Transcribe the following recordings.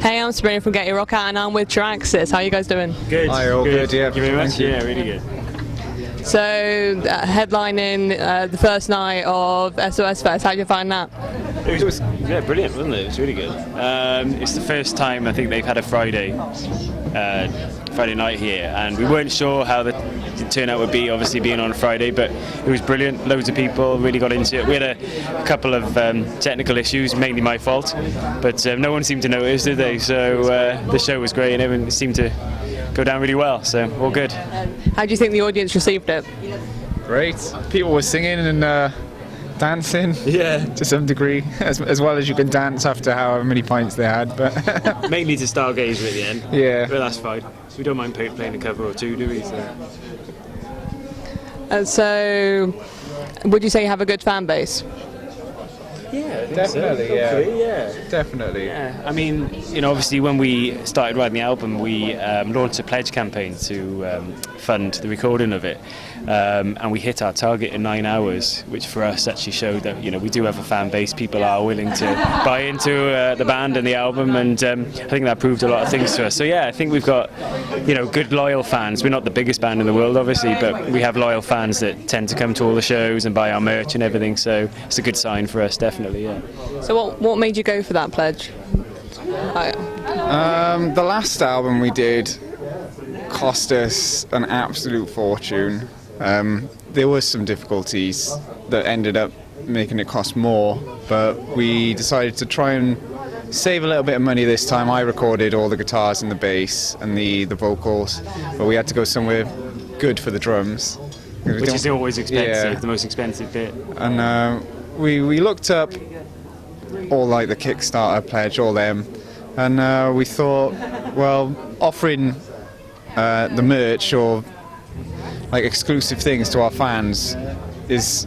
Hey, I'm Sabrina from GetYourRockOut and I'm with Triaxis. How are you guys doing? Good. Hi, all good, yeah. Thank you very much. Thank you. Yeah, really good. So, headlining the first night of SOS Fest, how did you find that? It was brilliant, wasn't it? It was really good. It's the first time I think they've had a Friday night here, and we weren't sure how the turnout would be, obviously being on a Friday, but it was brilliant. Loads of people really got into it. We had a couple of technical issues, mainly my fault, but no one seemed to notice, did they? So the show was great and everyone seemed to go down really well, so all good. How do you think the audience received it? Great. People were singing and dancing, to some degree, as well as you can dance after however many pints they had. But Mainly to stargaze at the end. Yeah. But that's fine. We don't mind playing a cover or two, do we? So, would you say you have a good fan base? Yeah, Definitely, so. yeah. Hopefully, yeah. definitely. Yeah, I mean, obviously when we started writing the album, we launched a pledge campaign to fund the recording of it, and we hit our target in 9 hours, which for us actually showed that we do have a fan base. People are willing to buy into the band and the album, and I think that proved a lot of things to us. So yeah, I think we've got good loyal fans. We're not the biggest band in the world, obviously, but we have loyal fans that tend to come to all the shows and buy our merch and everything. So it's a good sign for us, definitely. Yeah. So what made you go for that pledge? The last album we did cost us an absolute fortune. There were some difficulties that ended up making it cost more, but we decided to try and save a little bit of money this time. I recorded all the guitars and the bass and the vocals, but we had to go somewhere good for the drums. Which is always expensive, Yeah. the most expensive bit. And we looked up all like the Kickstarter pledge, all them, and we thought, well, offering the merch or like exclusive things to our fans it's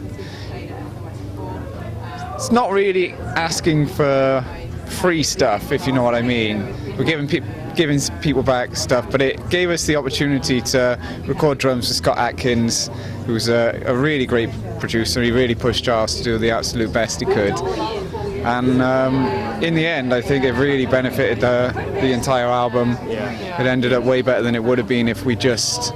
not really asking for free stuff, if you know what I mean. We're giving people back stuff, but it gave us the opportunity to record drums with Scott Atkins, who's a really great producer. He really pushed Giles to do the absolute best he could, and in the end I think it really benefited the entire album. It ended up way better than it would have been if we just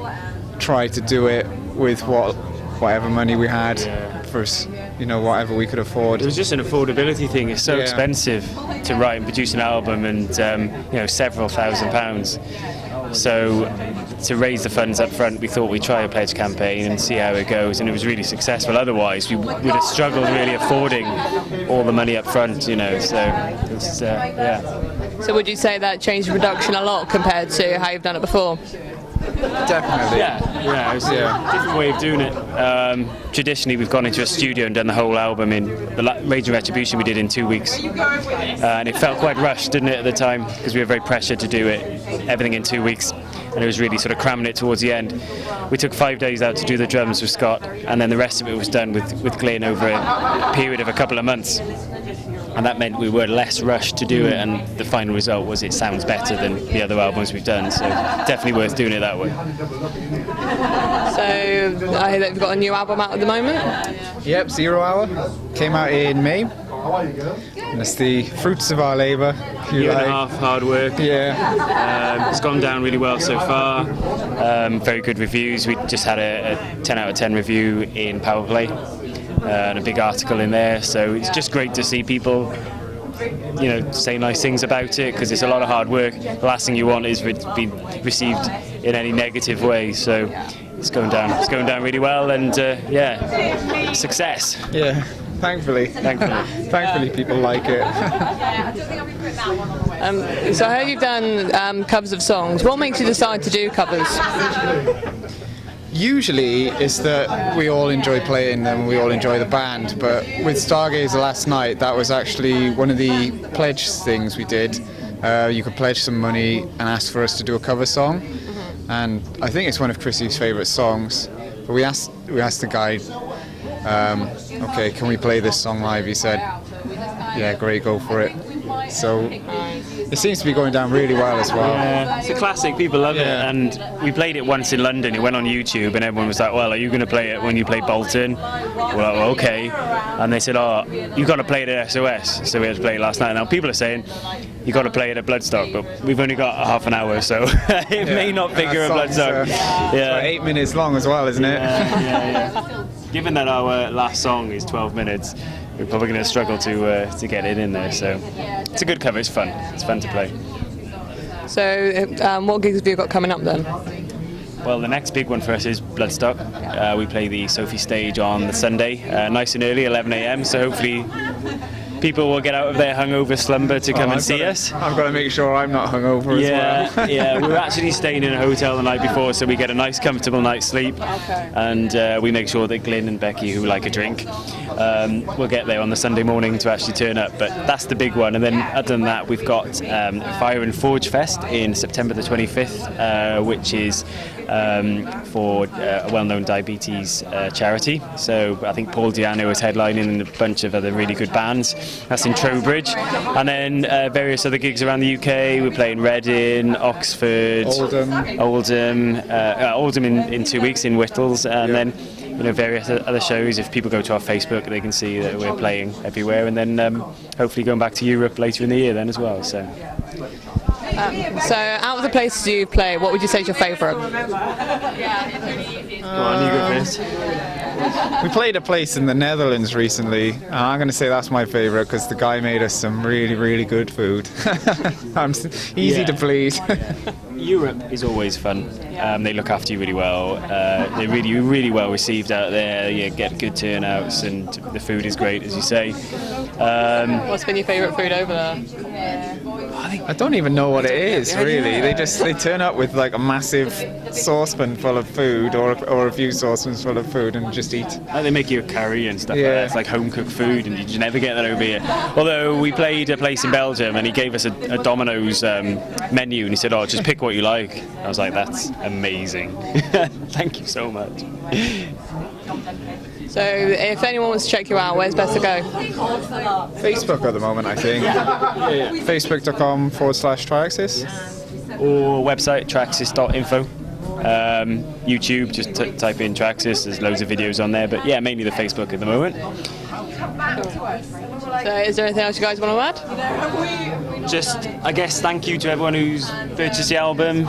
tried to do it with whatever money we had for whatever we could afford. It was just an affordability thing. It's so expensive to write and produce an album, and several £1,000s. So to raise the funds up front, we thought we'd try a pledge campaign and see how it goes, and it was really successful. Otherwise we would have struggled really affording all the money up front, so it's, So would you say that changed the production a lot compared to how you've done it before? Definitely. Yeah, it's a different way of doing it. Traditionally, we've gone into a studio and done the whole album in the Rage and Retribution we did in 2 weeks, and it felt quite rushed, didn't it, at the time, because we were very pressured to do everything in 2 weeks, and it was really sort of cramming it towards the end. We took 5 days out to do the drums with Scott, and then the rest of it was done with Glenn over a period of a couple of months. And that meant we were less rushed to do it, and the final result was it sounds better than the other albums we've done, so definitely worth doing it that way. So I hear that you've got a new album out at the moment? Yep, 0 Hour. Came out in May. And it's the fruits of our labour. Year and a half hard work. Yeah. It's gone down really well so far. Very good reviews. We just had a 10 out of 10 review in Powerplay. And a big article in there, so it's just great to see people say nice things about it, because it's a lot of hard work. The last thing you want is be received in any negative way, so it's going down really well, and success. Yeah, thankfully people like it. So I heard you've done covers of songs. What makes you decide to do covers? Usually it's that we all enjoy playing them, we all enjoy the band, but with Stargazer last night, that was actually one of the pledge things we did. You could pledge some money and ask for us to do a cover song, and I think it's one of Chrissy's favourite songs. But we asked the guy, okay, can we play this song live? He said, yeah, great, go for it. So it seems to be going down really well as well. Yeah, it's a classic, people love it, and we played it once in London. It went on YouTube and everyone was like, well, are you going to play it when you play Bolton? We're like, well, okay. And they said, oh, you've got to play it at SOS. So we had to play it last night. Now people are saying, you got to play it at Bloodstock, but we've only got half an hour, so it may not figure at Bloodstock. It's 8 minutes long as well, isn't it? Yeah. Given that our last song is 12 minutes, we're probably going to struggle to get it in there. So it's a good cover. It's fun. It's fun to play. So what gigs have you got coming up then? Well, the next big one for us is Bloodstock. We play the Sophie stage on the Sunday, nice and early, 11 a.m. So hopefully people will get out of their hungover slumber to come and see us. I've got to make sure I'm not hungover as well. Yeah, we were actually staying in a hotel the night before, so we get a nice comfortable night's sleep. Okay. And we make sure that Glyn and Becky, who like a drink, will get there on the Sunday morning to actually turn up. But that's the big one. And then other than that, we've got Fire and Forge Fest in September the 25th, which is for a well-known diabetes charity. So I think Paul Diano is headlining and a bunch of other really good bands. That's in Trowbridge. And then various other gigs around the UK. We're playing Reading, Oxford, Oldham in 2 weeks in Whittles, and then various other shows. If people go to our Facebook, they can see that we're playing everywhere, and then hopefully going back to Europe later in the year then as well. So out of the places you play, what would you say is your favourite? Go on, you go first. We played a place in the Netherlands recently, and I'm going to say that's my favourite because the guy made us some really, really good food. Easy to please. Europe is always fun. They look after you really well. They're really well received out there. You get good turnouts, and the food is great, as you say. What's been your favourite food over there? I don't even know what it is, really. They turn up with like a massive saucepan full of food, or a few saucepans full of food, and just eat. They make you a curry and stuff like that. It's like home cooked food, and you just never get that over here. Although we played a place in Belgium, and he gave us a Domino's menu, and he said, "Oh, just pick what you like." I was like, "That's amazing! Thank you so much." So if anyone wants to check you out, where's best to go? Facebook at the moment, I think. Facebook.com/Triaxis. Or website, Triaxis.info. YouTube, just type in Triaxis, there's loads of videos on there, but yeah, mainly the Facebook at the moment. So is there anything else you guys want to add? Just, I guess, thank you to everyone who's purchased the album,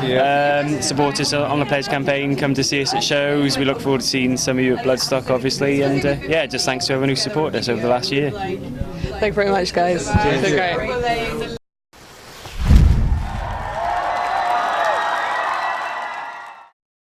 support us on the pledge campaign, come to see us at shows. We look forward to seeing some of you at Bloodstock, obviously, and just thanks to everyone who supported us over the last year. Thank you very much, guys. It's been great.